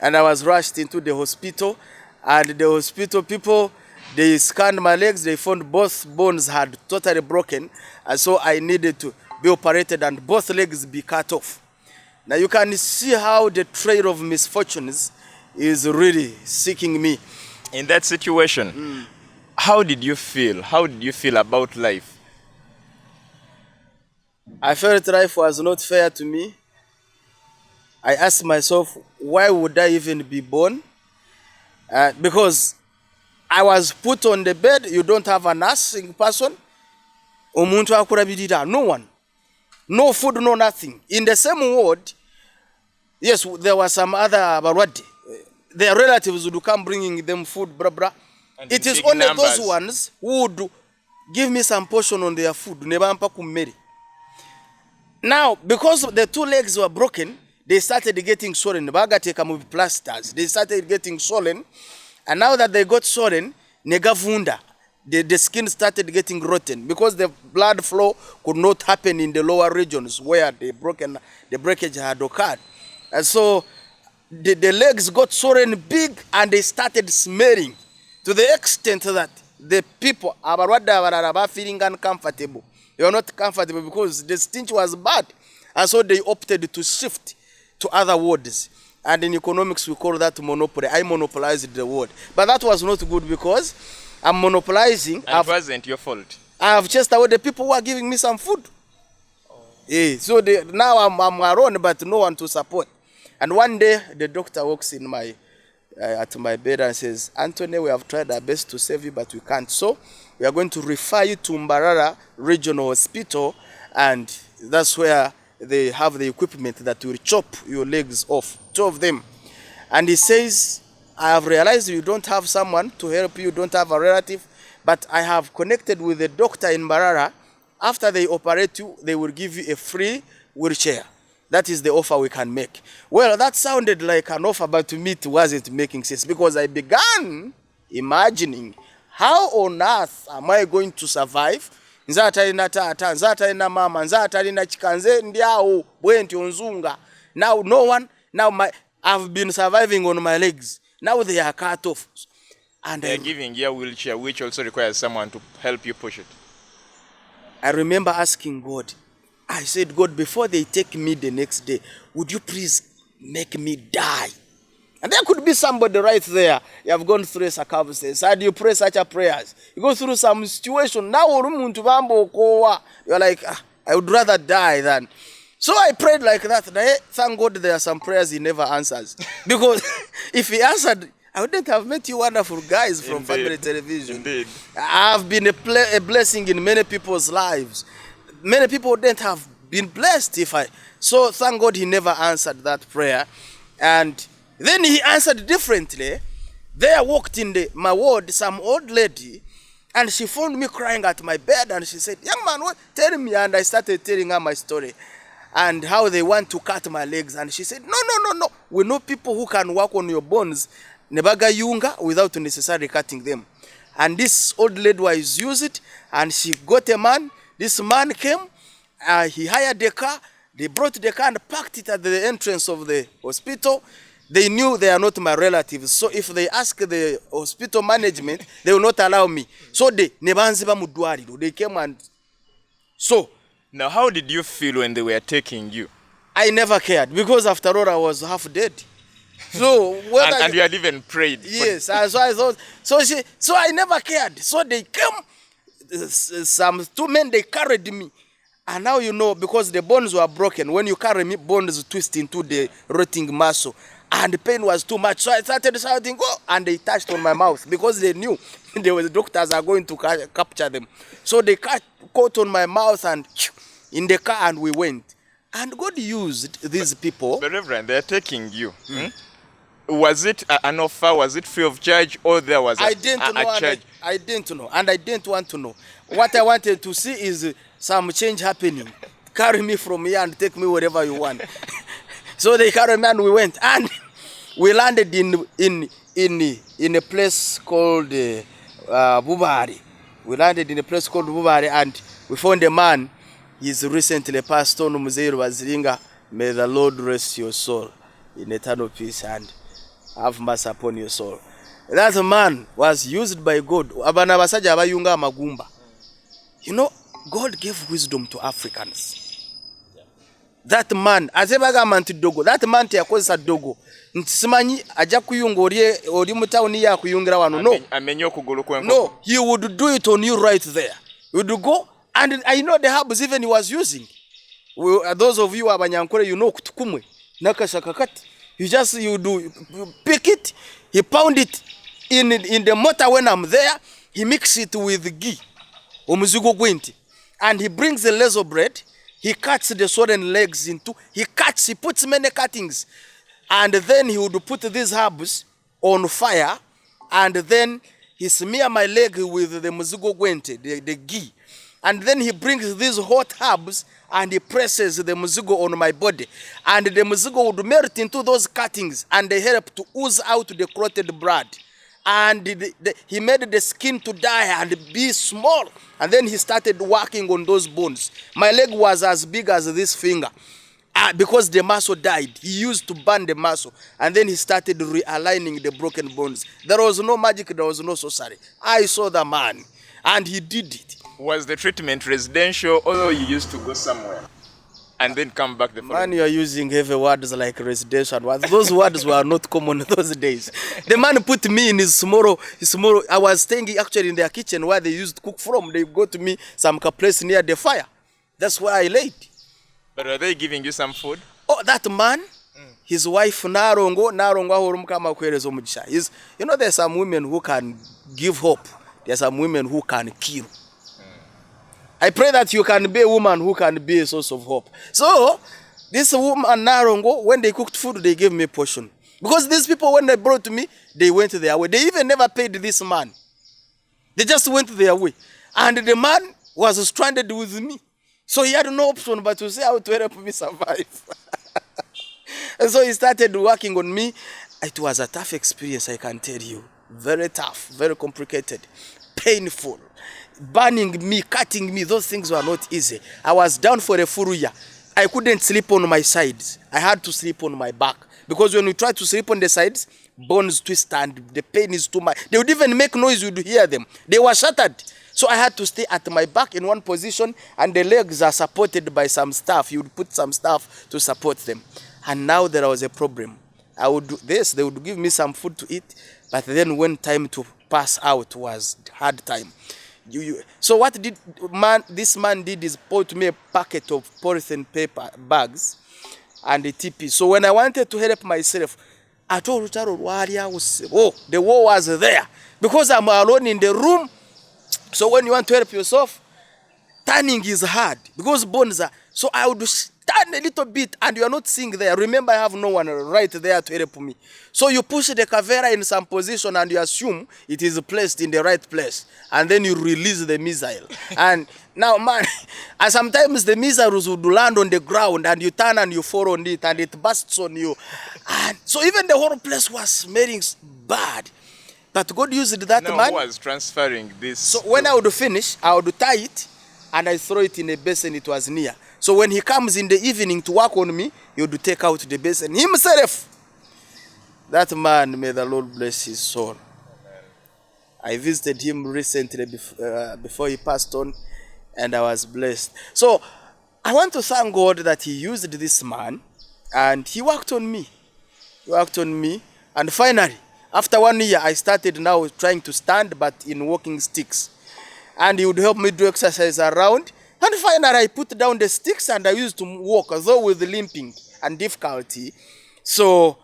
And I was rushed into the hospital, and the hospital people, they scanned my legs, they found both bones had totally broken, and so I needed to be operated and both legs be cut off. Now you can see how the trail of misfortunes is really seeking me. In that situation, how did you feel? How did you feel about life? I felt life was not fair to me. I asked myself, why would I even be born? Because I was put on the bed, you don't have a nursing person. No one. No food, no nothing. In the same ward, yes, there were some other Barwadi. Their relatives would come bringing them food, blah, blah. It is only those ones who would give me some portion on their food. Now, because the two legs were broken, they started getting swollen. Plasters. They started getting swollen. And now that they got swollen, negavunda, the skin started getting rotten because the blood flow could not happen in the lower regions where the breakage had occurred. And so the legs got swollen big and they started smelling to the extent that the people are feeling uncomfortable. They were not comfortable because the stench was bad. And so they opted to shift to other wards. And in economics, we call that monopoly. I monopolized the ward. But that was not good because I'm monopolizing. And it wasn't your fault. I have chased away the people who are giving me some food. Yeah, so now I'm alone, but no one to support. And one day, the doctor walks in at my bed and says, Anthony, we have tried our best to save you, but we can't. So we are going to refer you to Mbarara Regional Hospital, and that's where they have the equipment that will chop your legs off, two of them. And he says, I have realized you don't have someone to help you, don't have a relative, but I have connected with a doctor in Mbarara. After they operate you, they will give you a free wheelchair. That is the offer we can make. Well, that sounded like an offer, but to me it wasn't making sense because I began imagining, how on earth am I going to survive? Now no one, I've been surviving on my legs. Now they are cut off. And they're giving you a wheelchair, which also requires someone to help you push it. I remember asking God, I said, God, before they take me the next day, would you please make me die? And there could be somebody right there. You have gone through a circumstance. How do you pray such a prayers? You go through some situation. Now you're like, I would rather die than. So I prayed like that. Thank God there are some prayers he never answers. Because if he answered, I wouldn't have met you wonderful guys from Family Television. Indeed. I've been a blessing in many people's lives. Many people wouldn't have been blessed if I. So thank God he never answered that prayer. And then he answered differently. There walked in my ward some old lady, and she found me crying at my bed, and she said, young man, what? Tell me. And I started telling her my story and how they want to cut my legs. And she said, no. We know people who can work on your bones, nebaga yunga, without necessarily cutting them. And this old lady was used it, and she got a man. This man came, he hired a car. They brought the car and parked it at the entrance of the hospital. They knew they are not my relatives. So if they ask the hospital management, they will not allow me. So they came and so. Now, how did you feel when they were taking you? I never cared because after all I was half dead. So and you had even prayed. Yes, so I thought. So I never cared. So they came. Some two men, they carried me. And now you know, because the bones were broken, when you carry me, bones twist into the rotting muscle. And the pain was too much. So I started shouting, oh, and they touched on my mouth because they knew the doctors are going to capture them. So they caught on my mouth and in the car, and we went. And God used these people. But Reverend, they're taking you. Was it an offer? Was it free of charge? Or there was a charge? I didn't know. And I didn't want to know. What I wanted to see is some change happening. Carry me from here and take me wherever you want. So they carried me and we went. And we landed in a place called Bubari. We landed in a place called Bubari, and we found a man. He's recently passed on, Muzeiru Waziringa. May the Lord rest your soul in eternal peace and have mercy upon your soul. That man was used by God. You know, God gave wisdom to Africans. That man, that man teyakozesa dogo. Nsimanyi aja kuyunga oli mutawuni ya kuyungira wano. No. Amenye okugulu kwenkoko. No, he would do it on you right there. You would go, and I know the herbs even he was using. Those of you abanyankore, you know kutukumwe. Nakashakakati. You pick it, he pound it in the mortar when I'm there, he mix it with ghee. Omuzigo gwinti. And he brings the lezo bread, he cuts the swollen legs into, he puts many cuttings. And then he would put these herbs on fire, and then he smear my leg with the muzigo gwente, the ghee. And then he brings these hot herbs and he presses the muzigo on my body. And the muzigo would melt into those cuttings and they help to ooze out the clotted blood. And he made the skin to die and be small. And then he started working on those bones. My leg was as big as this finger. Because the muscle died. He used to burn the muscle. And then he started realigning the broken bones. There was no magic, there was no sorcery. I saw the man and he did it. Was the treatment residential, or you used to go somewhere and then come back the following? Man, you are using heavy words like residential words. Those words were not common those days. The man put me in his small. I was staying actually in their kitchen where they used to cook from. They got to me some place near the fire. That's where I laid. But are they giving you some food? Oh, that man, his wife Narongo ahorumukama kwerezo mugisha. You know, there's some women who can give hope. There's some women who can kill. I pray that you can be a woman who can be a source of hope. So, this woman Narongo, when they cooked food, they gave me a portion. Because these people, when they brought to me, they went their way. They even never paid this man. They just went their way. And the man was stranded with me. So he had no option but to say how to help me survive. And so he started working on me. It was a tough experience, I can tell you. Very tough, very complicated, painful. Burning me, cutting me, those things were not easy. I was down for a full year. I couldn't sleep on my sides. I had to sleep on my back. Because when we try to sleep on the sides, bones twist and the pain is too much. They would even make noise, you would hear them. They were shattered. So I had to stay at my back in one position, and the legs are supported by some staff. You would put some staff to support them. And now there was a problem. I would do this. They would give me some food to eat, but then when time to pass out was hard time. So what this man did is bought me a packet of polythene paper bags and a TP. So when I wanted to help myself, I told Utaro, oh, the war was there. Because I'm alone in the room. So when you want to help yourself, turning is hard because bones are. So I would stand a little bit and you are not seeing there. Remember, I have no one right there to help me. So you push the cavera in some position and you assume it is placed in the right place. And then you release the missile. And now, man, and sometimes the missiles would land on the ground and you turn and you fall on it and it bursts on you. And so even the whole place was smelling bad. But God used that man. Who was transferring this? So when I would finish, I would tie it and I throw it in a basin it was near. So when he comes in the evening to work on me, he would take out the basin himself. That man, may the Lord bless his soul. I visited him recently before he passed on, and I was blessed. So I want to thank God that he used this man, and he worked on me. He worked on me, and finally, after 1 year, I started now trying to stand, but in walking sticks. And he would help me do exercise around. And finally, I put down the sticks and I used to walk, although with limping and difficulty. So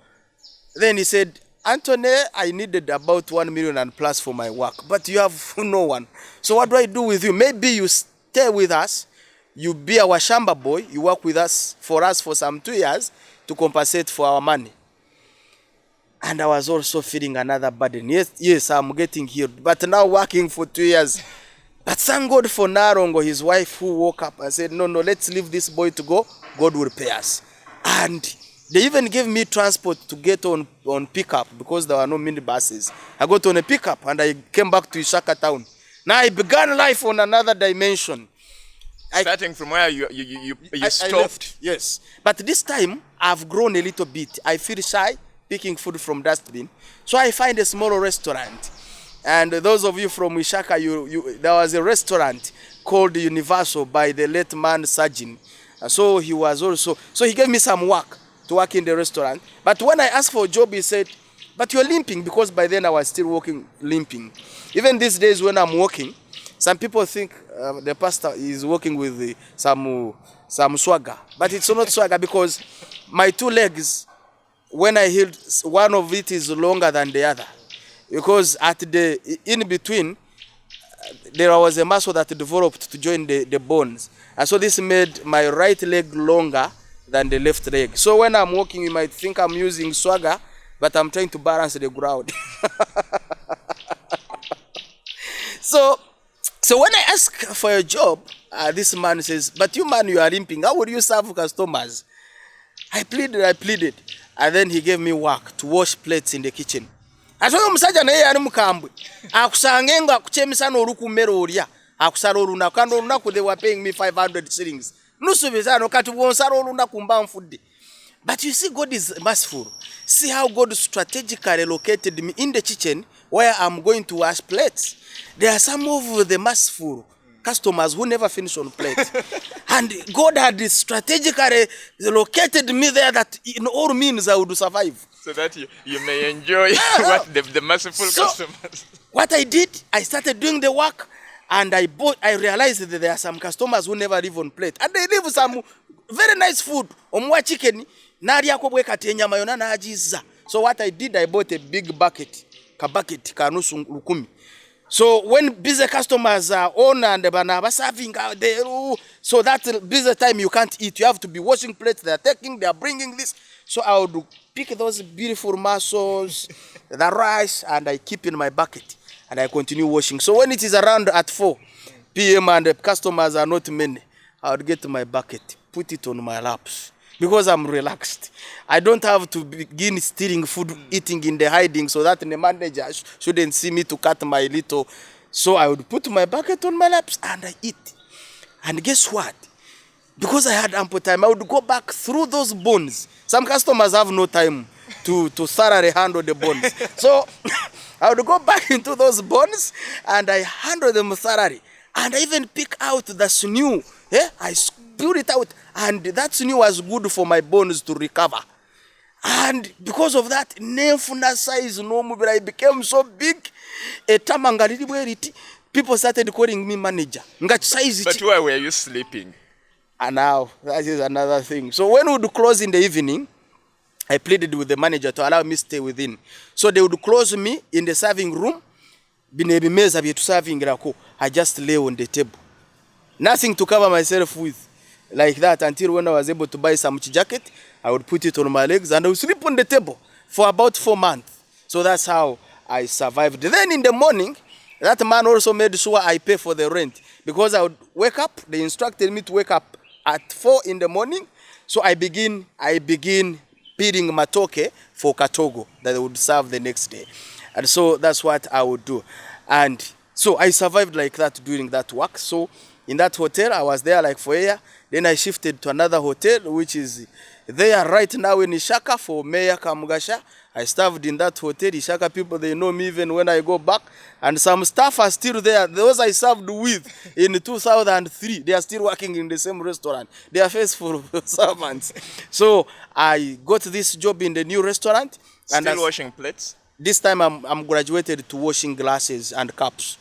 then he said, Anthony, I needed about 1 million and plus for my work, but you have no one. So what do I do with you? Maybe you stay with us, you be our shamba boy, you work with us for some 2 years to compensate for our money. And I was also feeling another burden. Yes, I'm getting healed, but now working for 2 years. But thank God for Narongo, his wife, who woke up and said, no, let's leave this boy to go. God will pay us. And they even gave me transport to get on pickup because there were no minibuses. I got on a pickup and I came back to Ishaka town. Now I began life on another dimension. Starting from where you stopped? Yes. But this time, I've grown a little bit. I feel shy picking food from dustbin. So I find a small restaurant. And those of you from Ishaka, there was a restaurant called Universal by the late man Sajin. So he was also, so he gave me some work to work in the restaurant. But when I asked for a job, he said, but you're limping, because by then I was still walking, limping. Even these days when I'm walking, some people think the pastor is walking with some swagger. But it's not swagger because my 2 legs, when I healed, one of it is longer than the other. Because in between, there was a muscle that developed to join the bones. And so this made my right leg longer than the left leg. So when I'm walking, you might think I'm using swagger, but I'm trying to balance the ground. So when I ask for a job, this man says, but you man, you are limping. How would you serve customers? I pleaded. And then he gave me work to wash plates in the kitchen. Atoyo musajja naye yali mukambwe akusange nga akuchemisa n'olukumera olya akusala olunaku kandi olunaku they were paying me 500 shillings nusubiza no kati bwonsala olunaku mba nfudde. But you see, God is merciful. See how God strategically located me in the kitchen where I'm going to wash plates. There are some of the merciful customers who never finish on plate. And God had strategically located me there that in all means I would survive. So that you may enjoy what the merciful customers. What I did, I started doing the work, and I realized that there are some customers who never live on plate. And they leave some very nice food. Omwa chicken, naliyako bwekati enyama yona nagiza. So what I did, I bought a big bucket, kanusu lukumi. So when busy customers are on and they're serving out there, so that busy time you can't eat. You have to be washing plates. They are bringing this. So I would pick those beautiful mussels, the rice, and I keep in my bucket. And I continue washing. So when it is around at 4 p.m. and the customers are not many, I would get my bucket, put it on my laps. Because I'm relaxed. I don't have to begin stealing food, eating in the hiding so that the manager shouldn't see me to cut my little. So I would put my bucket on my laps and I eat. And guess what? Because I had ample time, I would go back through those bones. Some customers have no time to thoroughly handle the bones. So I would go back into those bones and I handle them thoroughly. And I even pick out the sinew. I spewed it out. And that sinew was good for my bones to recover. And because of that, nefuna size no mubira, I became so big. People started calling me manager. But where were you sleeping? And now, that is another thing. So when we would close in the evening, I pleaded with the manager to allow me to stay within. So they would close me in the serving room. I just lay on the table. Nothing to cover myself with like that until when I was able to buy some jacket, I would put it on my legs and I would sleep on the table for about 4 months. So that's how I survived. Then in the morning, that man also made sure I pay for the rent because I would wake up. They instructed me to wake up at 4 in the morning. So I begin peeling matoke for katogo that they would serve the next day. And so that's what I would do. And so I survived like that during that work. So in that hotel, I was there like for a year. Then I shifted to another hotel, which is there right now in Ishaka for Mayor Kamugasha. I served in that hotel. Ishaka people, they know me even when I go back. And some staff are still there. Those I served with in 2003, they are still working in the same restaurant. They are faithful servants. So I got this job in the new restaurant. Still washing plates? This time I'm graduated to washing glasses and cups.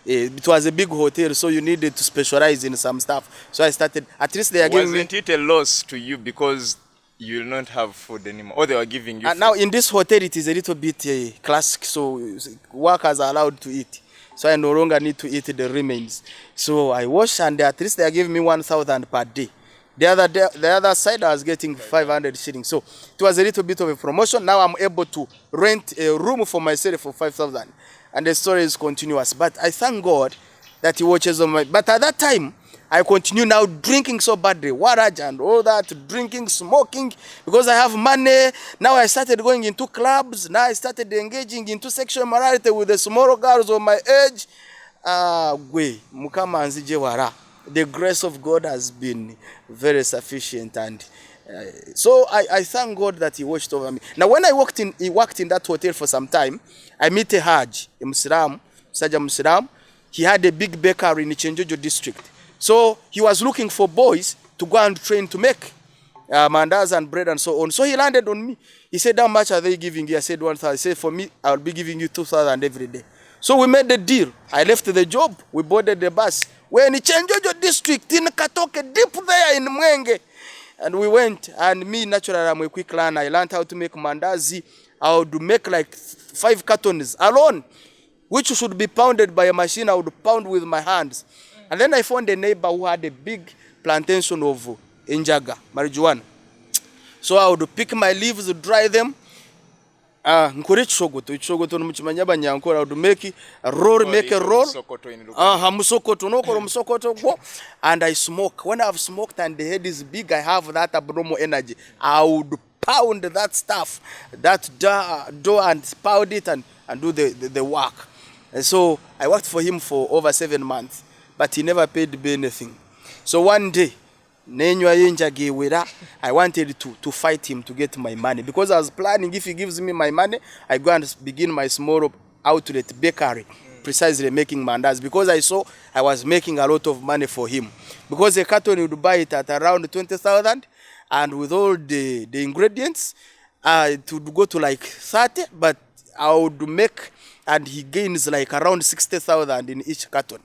It was a big hotel, so you needed to specialize in some stuff. So I started, at least they are giving me... Wasn't it a loss to you because you will not have food anymore? Or they were giving you food? Now in this hotel, it is a little bit classic, so workers are allowed to eat. So I no longer need to eat the remains. So I wash and at least they are giving me 1,000 per day. The other side, I was getting 500 shillings. So it was a little bit of a promotion. Now I'm able to rent a room for myself for 5,000. And the story is continuous. But I thank God that He watches on my... But at that time, I continue now drinking so badly. Waraj and all that, drinking, smoking. Because I have money. Now I started going into clubs. Now I started engaging into sexual morality with the small girls of my age. Mukama Nzije Wara. The grace of God has been very sufficient, and so I thank God that He watched over me. Now, when I worked in that hotel for some time, I met a Hajj, a Muslim, Saja Muslim. He had a big bakery in Chenjojo district. So he was looking for boys to go and train to make mandas and bread and so on. So he landed on me. He said, how much are they giving you? I said, 1,000. He said, for me, I'll be giving you 2,000 every day. So we made the deal. I left the job. We boarded the bus. We're in Chenjojo district, in Katoke, deep there in Mwenge. And we went, and me, naturally, I'm a quick learner. I learned how to make mandazi. I would make like 5 cartons alone, which should be pounded by a machine. I would pound with my hands. And then I found a neighbor who had a big plantation of injaga, marijuana. So I would pick my leaves, dry them. Nkore chogoto no muchimanya banyankora, I would make a roll, musokoto, and I smoke. When I've smoked and the head is big, I have that abnormal energy. I would pound that stuff, that dough, and pound it and do the work. And so I worked for him for over 7 months, but he never paid me anything. So one day, I wanted to fight him to get my money, because I was planning, if he gives me my money, I go and begin my small outlet bakery, precisely making mandas, because I saw I was making a lot of money for him. Because a carton would buy it at around 20,000, and with all the ingredients, it would go to like 30, but I would make, and he gains like around 60,000 in each carton.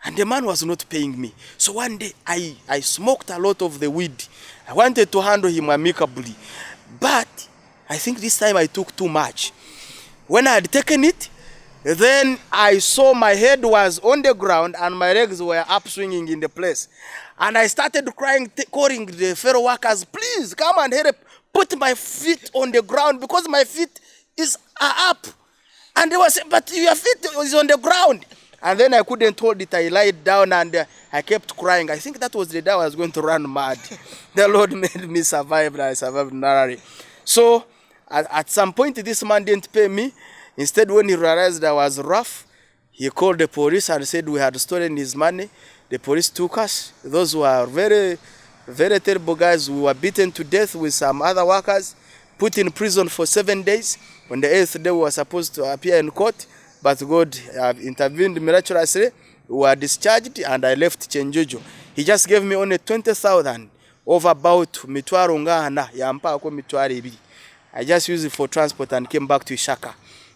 And the man was not paying me. So one day, I smoked a lot of the weed. I wanted to handle him amicably. But I think this time I took too much. When I had taken it, then I saw my head was on the ground and my legs were up swinging in the place. And I started crying, calling the fellow workers, please come and help. Put my feet on the ground, because my feet are up. And they were saying, but your feet is on the ground. And then I couldn't hold it. I lied down and I kept crying. I think that was the day I was going to run mad. The Lord made me survive, and I survived narrowly. So at some point, this man didn't pay me. Instead, when he realized I was rough, he called the police and said we had stolen his money. The police took us. Those were very, very terrible guys. We were beaten to death with some other workers, put in prison for 7 days. On the 8th day, we were supposed to appear in court. But God intervened miraculously. We were discharged and I left Chenjojo. He just gave me only 20,000 of about mitwaro ngana, yampa ako mitwaro ibiri. I just used it for transport and came back to Ishaka.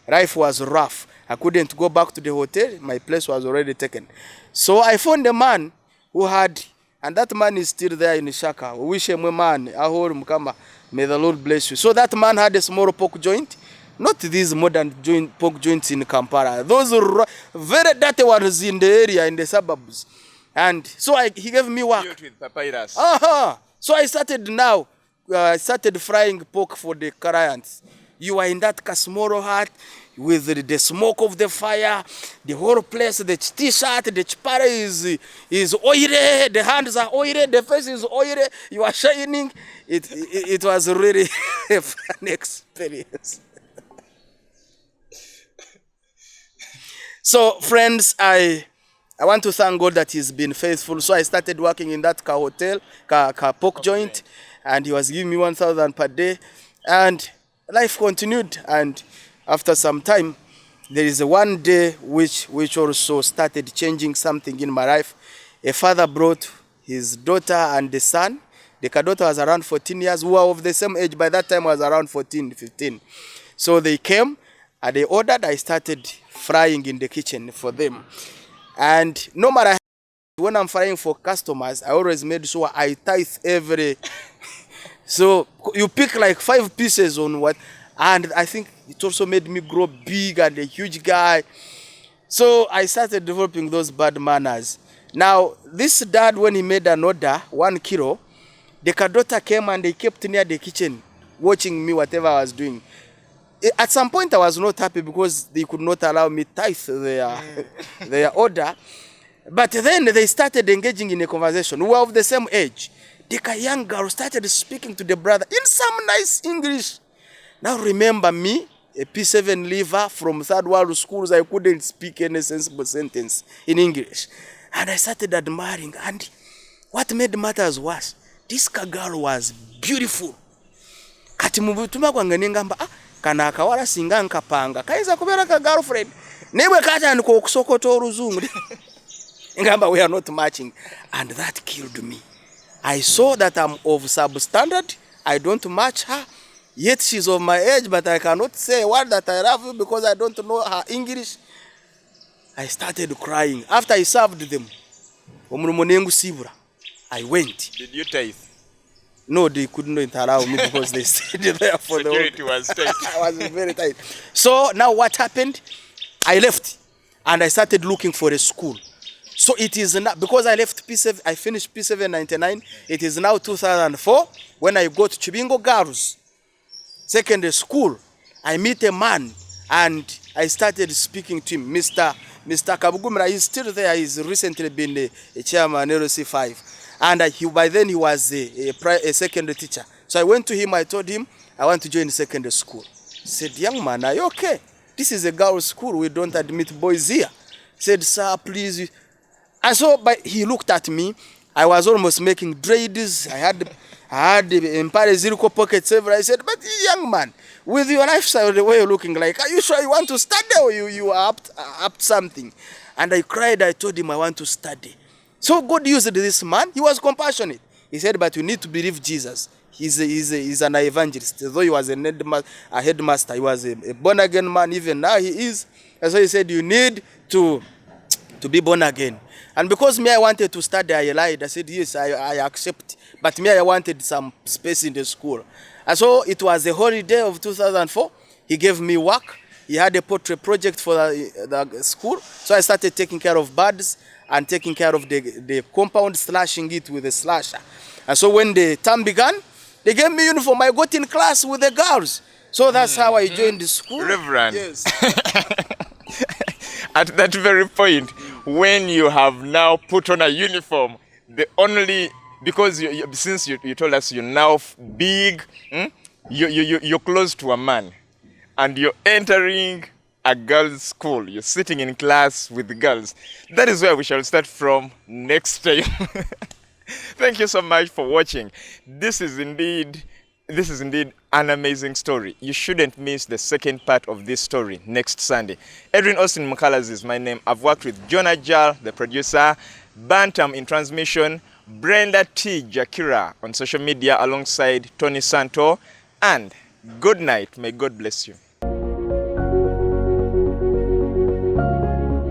Life was rough. I couldn't go back to the hotel. My place was already taken. So I found a man who had, and that man is still there in Ishaka. We wish him a man. Ahor Mukama. May the Lord bless you. So that man had a small pork joint. Not these modern pork joints in Kampala. Those very dirty ones in the area, in the suburbs. And so he gave me work. With papyrus. So I started frying pork for the clients. You are in that small hut with the smoke of the fire, the whole place, the t-shirt, the chipara is oily, the hands are oily, the face is oily, you are shining. It was really a fun experience. So friends, I want to thank God that He's been faithful. So I started working in that hotel, pork joint, and He was giving me 1,000 per day. And life continued. And after some time, there is one day which also started changing something in my life. A father brought his daughter and the son. The daughter was around 14 years, who are of the same age. By that time, was around 14, 15. So they came and they ordered. I started frying in the kitchen for them. And no matter when I'm frying for customers, I always made sure I tithe every. So you pick like 5 pieces on what, and I think it also made me grow big and a huge guy. So I started developing those bad manners. Now, this dad, when he made an order, 1 kilo, the daughter came and they kept near the kitchen watching me, whatever I was doing. At some point, I was not happy because they could not allow me tithe their order. But then they started engaging in a conversation. We were of the same age. The young girl started speaking to the brother in some nice English. Now remember me, a P7 leaver from third world schools, I couldn't speak any sensible sentence in English. And I started admiring. And what made matters worse, this girl was beautiful. Kati mubutuma kwange ningamba, kana akawala singa nkapanga. Kaiza kubera ka girlfriend. Nebwe kata niko okusokota oluzungu. Ngamba, we are not matching. And that killed me. I saw that I'm of substandard. I don't match her. Yet she's of my age, but I cannot say a word that I love you because I don't know her English. I started crying. After I served them, I went. Did you tithe? No, they couldn't allow me because they stayed there for the security was tight. I was very tight. So now what happened? I left and I started looking for a school. So it is not, because I left P7, I finished P7 99. It is now 2004 when I got Chibingo Girls Secondary School. I meet a man and I started speaking to him. Mr. Kamukama, he's still there. He's recently been a chairman LC5. And by then he was a secondary teacher. So I went to him, I told him, I want to join secondary school. He said, young man, are you okay? This is a girls' school. We don't admit boys here. He said, sir, please. And so he looked at me. I was almost making dreads. I had the Empire Zirko pockets everywhere. I said, but young man, with your lifestyle, the way you're looking like, are you sure you want to study or you are up to something? And I cried. I told him I want to study. So God used this man. He was compassionate. He said, but you need to believe Jesus. He's an evangelist. Though he was a headmaster, he was a born-again man. Even now he is. And so he said, you need to be born again. And because me, I wanted to study, I lied. I said, yes, I accept. But me, I wanted some space in the school. And so it was the holiday of 2004. He gave me work. He had a portrait project for the school. So I started taking care of birds and taking care of the compound, slashing it with a slasher. And so when the term began, they gave me uniform. I got in class with the girls. So that's how I joined the school. Reverend. Yes. At that very point, when you have now put on a uniform, because since you told us you're now big, you're close to a man, and you're entering a girls' school. You're sitting in class with the girls. That is where we shall start from next time. Thank you so much for watching. This is indeed an amazing story. You shouldn't miss the second part of this story next Sunday. Edwin Austin Mukalas is my name. I've worked with Jonah Jal, the producer, Bantam in transmission, Brenda T. Jakira on social media alongside Tony Santo, and Good night. May God bless you.